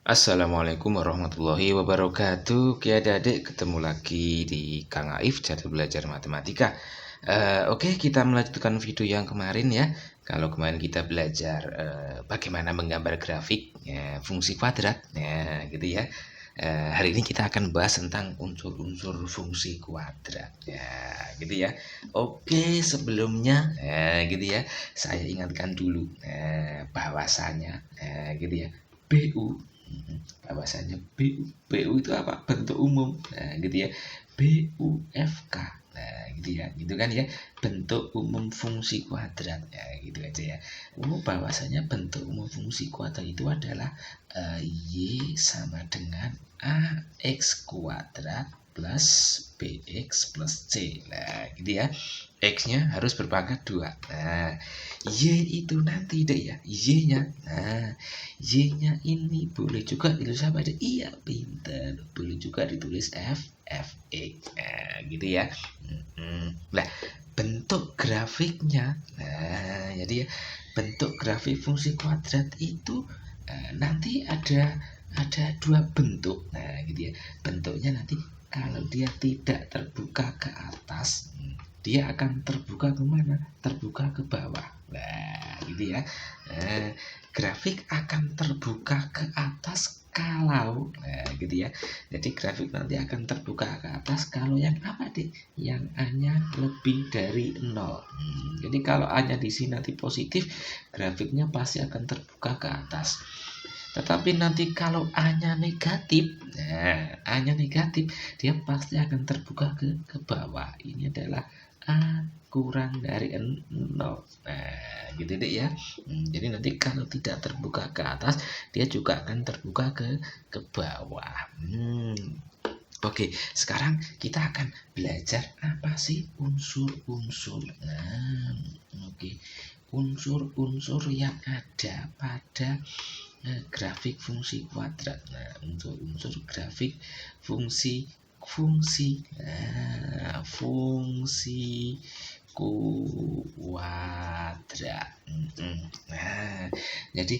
Assalamualaikum warahmatullahi wabarakatuh. Oke adik-adik, ketemu lagi di Kang Aif, cara belajar matematika. Oke, kita melanjutkan video yang kemarin ya. Kalau kemarin kita belajar bagaimana menggambar grafik fungsi kuadrat, gitu ya. Hari ini kita akan bahas tentang unsur-unsur fungsi kuadrat, ya, gitu ya. Oke, sebelumnya, gitu ya, saya ingatkan dulu bahwasanya, gitu ya, BU. Bahwasanya BU itu apa? Bentuk umum. Nah, gitu ya. BUFK. Nah, gitu ya. Gitu kan ya. Bentuk umum fungsi kuadrat. Ya, gitu aja ya. Bahwasanya bentuk umum fungsi kuadrat itu adalah Y sama dengan AX kuadrat plus BX plus C. Nah, gitu ya. X-nya harus berpangkat 2. Nah, Y itu nanti deh ya. Y-nya. Nah, Y-nya ini boleh juga ditulis apa aja? Iya, pinter. Boleh juga ditulis Fx. Nah, gitu ya. Nah, bentuk grafiknya. Nah, jadi ya, bentuk grafik fungsi kuadrat itu nanti ada 2 bentuk. Nah, gitu ya. Bentuknya nanti kalau dia tidak terbuka ke atas, dia akan terbuka kemana? Terbuka ke bawah. Nah, gitu ya. Grafik akan terbuka ke atas kalau, gitu ya. Jadi grafik nanti akan terbuka ke atas kalau yang apa deh? Yang A-nya lebih dari 0. Jadi kalau A-nya di sini nanti positif, grafiknya pasti akan terbuka ke atas. Tetapi nanti kalau A-nya negatif, A-nya negatif, dia pasti akan terbuka ke bawah. Ini adalah A kurang dari 0. Nah, gitu deh ya. Jadi nanti kalau tidak terbuka ke atas, dia juga akan terbuka ke bawah. Oke, sekarang kita akan belajar apa sih unsur-unsur. Nah, oke. Unsur-unsur yang ada pada grafik fungsi kuadrat. Nah, unsur-unsur grafik fungsi fungsi kuadrat. Nah, jadi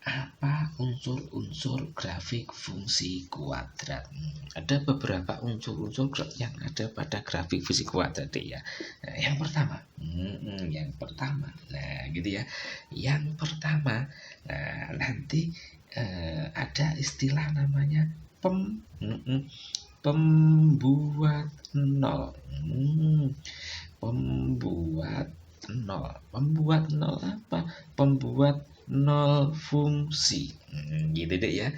apa unsur-unsur grafik fungsi kuadrat? Ada beberapa unsur-unsur yang ada pada grafik fungsi kuadrat ya. Nah, yang pertama, nah gitu ya. Yang pertama, nah nanti ada istilah namanya pembuat nol. Pembuat nol apa? Pembuat nol fungsi. Gitu deh ya.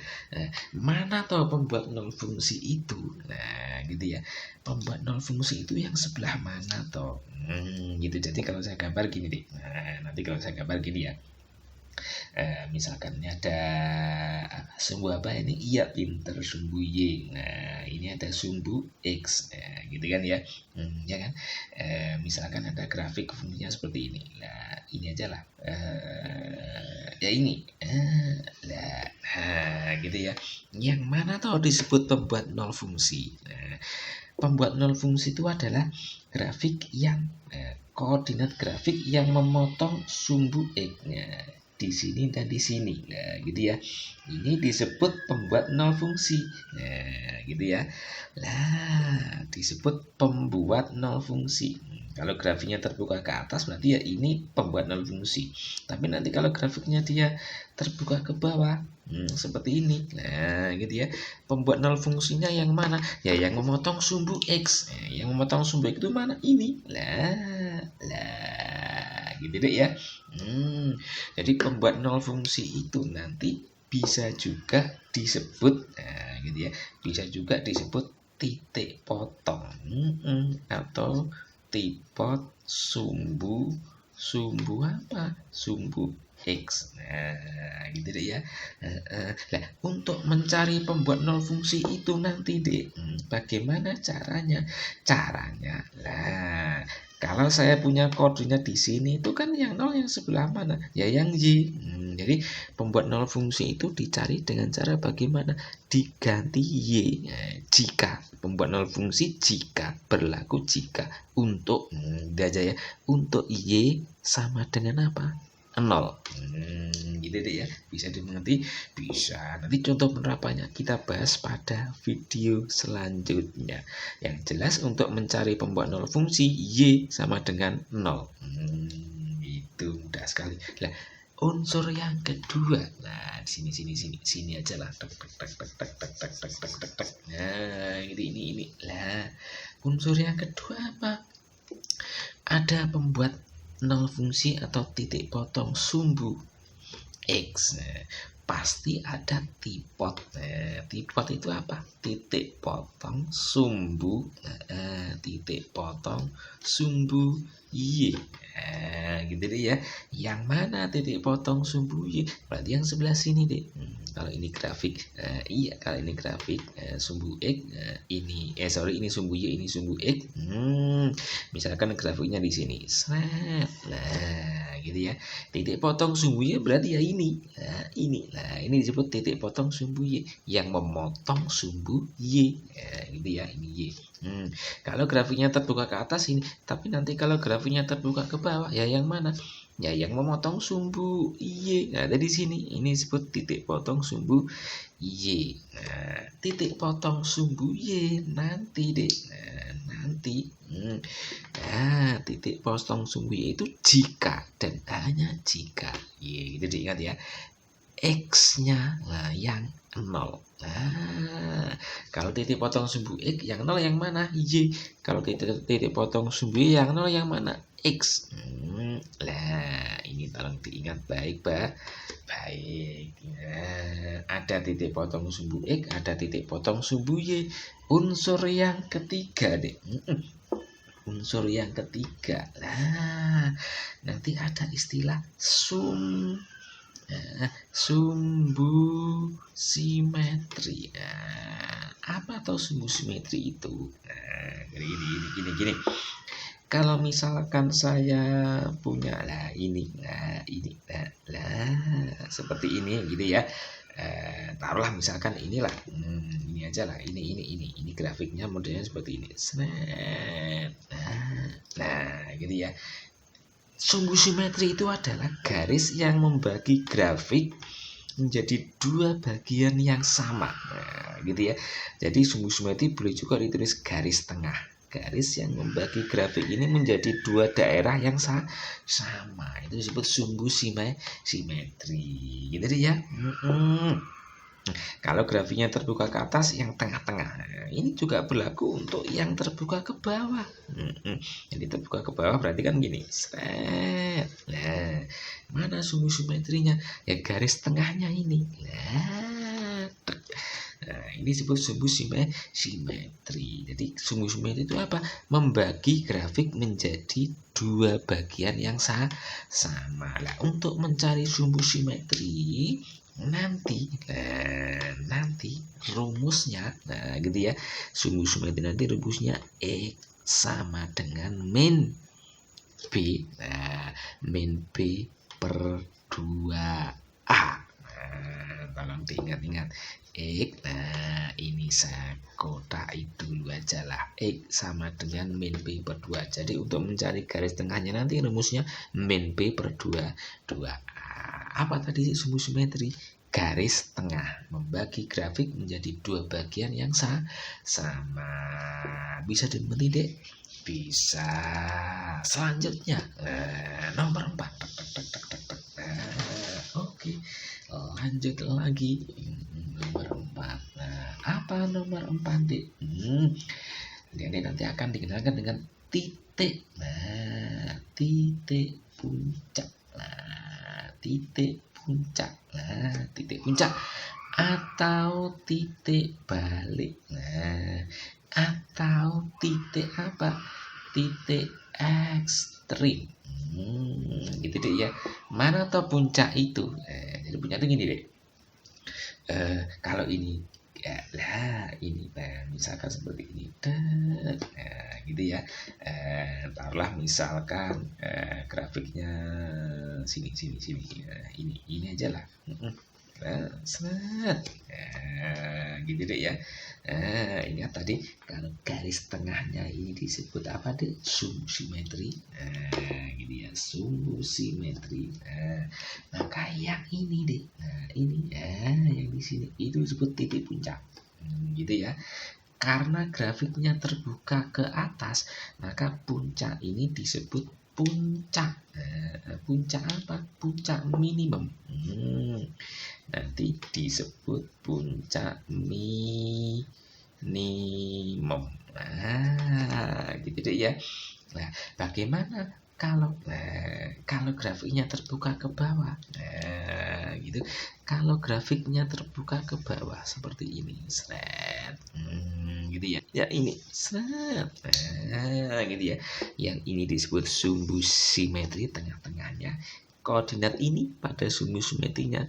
Mana tahu pembuat nol fungsi itu? Nah, gitu ya. Pembuat nol fungsi itu yang sebelah mana toh? Gitu. Jadi kalau saya gambar gini deh. Nah, nanti kalau saya gambar gini ya. Misalkan ada sumbu apa ini? Iya, pinter, sumbu Y. Nah, ini ada sumbu X. Nah, gitu kan ya. Ya kan? Misalkan ada grafik fungsinya seperti ini. Nah, ini aja lah. Ya ini. Nah, gitu ya. Yang mana tuh disebut pembuat nol fungsi? Nah, pembuat nol fungsi itu adalah grafik yang koordinat grafik yang memotong sumbu X-nya di sini dan di sini. Nah, gitu ya. Ini disebut pembuat nol fungsi. Nah, gitu ya. Lah, disebut pembuat nol fungsi. Kalau grafiknya terbuka ke atas berarti ya ini pembuat nol fungsi. Tapi nanti kalau grafiknya dia terbuka ke bawah, seperti ini. Nah, gitu ya. Pembuat nol fungsinya yang mana? Ya yang memotong sumbu X. Yang memotong sumbu X itu mana? Ini. Lah, gitu deh ya. Jadi pembuat nol fungsi itu nanti bisa juga disebut, gitu ya. Bisa juga disebut titik potong atau tipot sumbu apa? Sumbu X. Nah, gitu deh ya. Nah, untuk mencari pembuat nol fungsi itu nanti deh, bagaimana caranya? Caranya, lah, kalau saya punya koordinat di sini itu kan yang nol yang sebelah mana? Ya yang Y. Jadi pembuat nol fungsi itu dicari dengan cara bagaimana? Diganti Y. Jika pembuat nol fungsi berlaku jika untuk aja ya, untuk Y sama dengan apa? nol. Gitu deh ya, bisa dimengerti? Bisa. Nanti contoh penerapannya kita bahas pada video selanjutnya. Yang jelas untuk mencari pembuat nol fungsi Y sama dengan 0. Itu mudah sekali. Nah, unsur yang kedua, nah sini aja lah, nah ini lah. Unsur yang kedua apa? Ada pembuat nol fungsi atau titik potong sumbu X. Nah, pasti ada tipot. Nah, tipot itu apa? Titik potong sumbu titik potong sumbu Y. Nah, gitu deh ya. Yang mana titik potong sumbu Y? Berarti yang sebelah sini deh. Kalau ini grafik, iya kalau ini grafik sumbu X, ini sumbu Y, ini sumbu X. Misalkan grafiknya di sini. Nah, gitu ya. Titik potong sumbu Y berarti ya ini. Nah, ini disebut titik potong sumbu Y yang memotong sumbu Y. Gitu ya, ini Y. Kalau grafiknya terbuka ke atas ini, tapi nanti kalau grafiknya terbuka ke bawah, ya yang mana? Ya yang memotong sumbu Y. Nah, dari sini ini disebut titik potong sumbu Y. Nah, titik potong sumbu Y nanti deh. Nanti. Nah, titik potong sumbu Y itu jika dan hanya jika. Y, gitu diingat ya. X-nya yang 0. Nah, kalau titik potong sumbu X yang 0 yang mana? Y. Kalau titik potong sumbu Y yang 0 yang mana? X. Nah, ini tolong diingat baik, Pak. Baik. Nah, ada titik potong sumbu X, ada titik potong sumbu Y. Unsur yang ketiga deh. Unsur yang ketiga. Nah, nanti ada istilah sumbu simetri. Apa atau sumbu simetri itu? Gini. Kalau misalkan saya punya ini seperti ini gitu ya. Taruhlah misalkan inilah, ini aja lah, ini grafiknya modelnya seperti ini. Nah, gitu ya. Sumbu simetri itu adalah garis yang membagi grafik menjadi dua bagian yang sama. Nah, gitu ya. Jadi sumbu simetri boleh juga ditulis garis tengah. Garis yang membagi grafik ini menjadi dua daerah yang sama. Itu disebut sumbu simetri. Gitu ya. Kalau grafiknya terbuka ke atas, yang tengah-tengah. Nah, ini juga berlaku untuk yang terbuka ke bawah. Jadi terbuka ke bawah berarti kan gini. Nah, mana sumbu simetrinya? Ya garis tengahnya ini. Nah, ini disebut sumbu simetri. Jadi sumbu simetri itu apa? Membagi grafik menjadi dua bagian yang sama. Nah, untuk mencari sumbu simetri nanti rumusnya, nah gitu ya, sumbu simetri nanti rumusnya X sama dengan min B, min B per 2A. Tolong diingat-ingat X, ini saya kotai dulu aja lah, X sama dengan min B per 2. Jadi untuk mencari garis tengahnya nanti rumusnya min B per 2A. Apa tadi sumbu simetri? Garis tengah membagi grafik menjadi dua bagian yang sama. Bisa dimengerti dek? Bisa. Selanjutnya nomor 4. Oke. Lanjut lagi nomor 4. Apa nomor 4 dek? Ini nanti akan dikenalkan dengan titik. Titik puncak. Titik puncak atau titik balik. Atau titik apa? Titik ekstrim. Gitu deh ya. Mana atau puncak itu? Jadi puncak itu gini deh. Kalau ini ini misalkan seperti ini, gitu ya. Taruhlah misalkan grafiknya sini, ini aja lah. Gitu deh ya. Ingat tadi kalau garis tengahnya ini disebut apa deh? Sumbu simetri. Gitu ya, sumbu simetri. Maka yang ini deh, ini yang di sini itu disebut titik puncak. Gitu ya. Karena grafiknya terbuka ke atas, maka puncak ini disebut puncak. Puncak apa? Puncak minimum. Nanti disebut puncak minimum. Gitu deh ya. Nah, bagaimana kalau grafiknya terbuka ke bawah? Gitu. Kalau grafiknya terbuka ke bawah seperti ini, seret. Gitu ya. Ya ini, seret. Gitu ya. Yang ini disebut sumbu simetri tengah-tengahnya. Koordinat ini pada sumbu simetrinya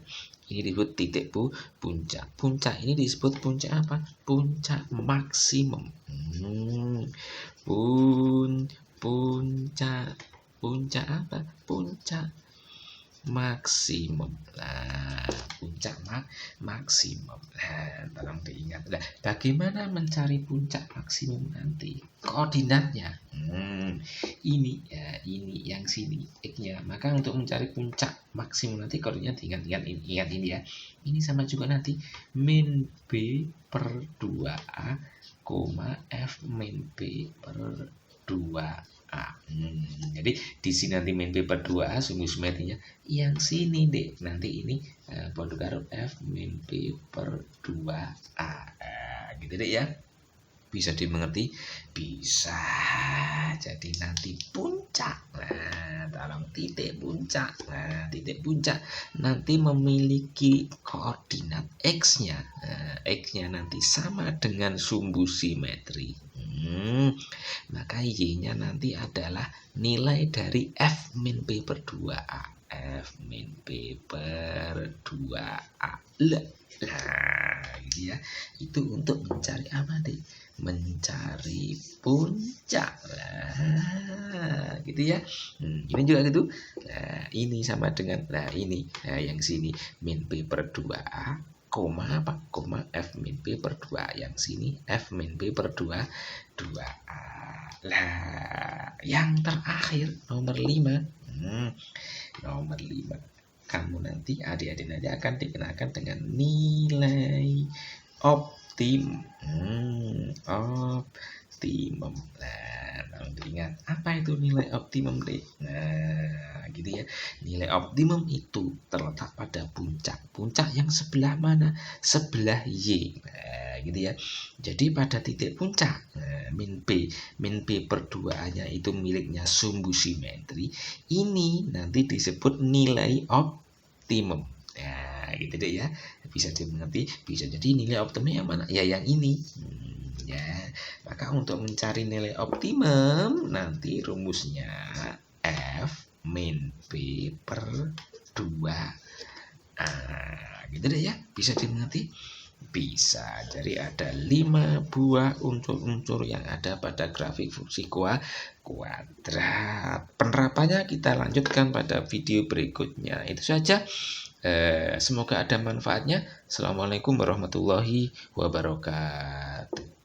ini disebut titik puncak. Puncak ini disebut puncak apa? Puncak maksimum. Puncak apa? Puncak maksimum. Nah, puncak maksimum. Nah, tolong diingat. Nah, bagaimana mencari puncak maksimum nanti? Koordinatnya. Ini ya, ini yang sini X-nya. Maka untuk mencari puncak maksimum nanti koordinat ingat ini ya. Ini sama juga nanti min B per 2A, F min B per 2A. Jadi di sini nanti min B per 2A sumbu simetrinya, yang sini deh nanti ini podo karo F min B per 2A. Gitu deh ya. Bisa dimengerti? Bisa. Jadi nanti puncak. Nah, tolong titik puncak. Nah, titik puncak nanti memiliki koordinat X-nya. X-nya nanti sama dengan sumbu simetri. Maka Y-nya nanti adalah nilai dari F min P per 2A. F min P per 2A. Nah, gitu ya. Itu untuk mencari apa deh? Mencari puncak. Nah, gitu ya. Ini juga gitu. Nah, ini sama dengan ini. Nah, yang sini min P per 2A, apa? F min P per 2. Yang sini F min P per 2A. Lah, yang terakhir nomor 5. Nomor 5. Kamu nanti adik-adik nanti akan dikenalkan dengan nilai optimum. Optimum. Nah, tolong diingat, apa itu nilai optimum deh? Nah, gitu ya. Nilai optimum itu terletak pada puncak. Puncak yang sebelah mana? Sebelah Y. Nah, gitu ya. Jadi pada titik puncak min P per 2-nya itu miliknya sumbu simetri. Ini nanti disebut nilai optimum. Nah, gitu deh ya. Bisa dimengerti, bisa jadi nilai optimum yang mana? Ya yang ini. Ya. Maka untuk mencari nilai optimum nanti rumusnya F min P per 2. Gitu deh ya. Bisa dimengerti? Bisa. Jadi ada 5 buah unsur-unsur yang ada pada grafik fungsi kuadrat. Penerapannya kita lanjutkan pada video berikutnya. Itu saja. Semoga ada manfaatnya. Assalamualaikum warahmatullahi wabarakatuh.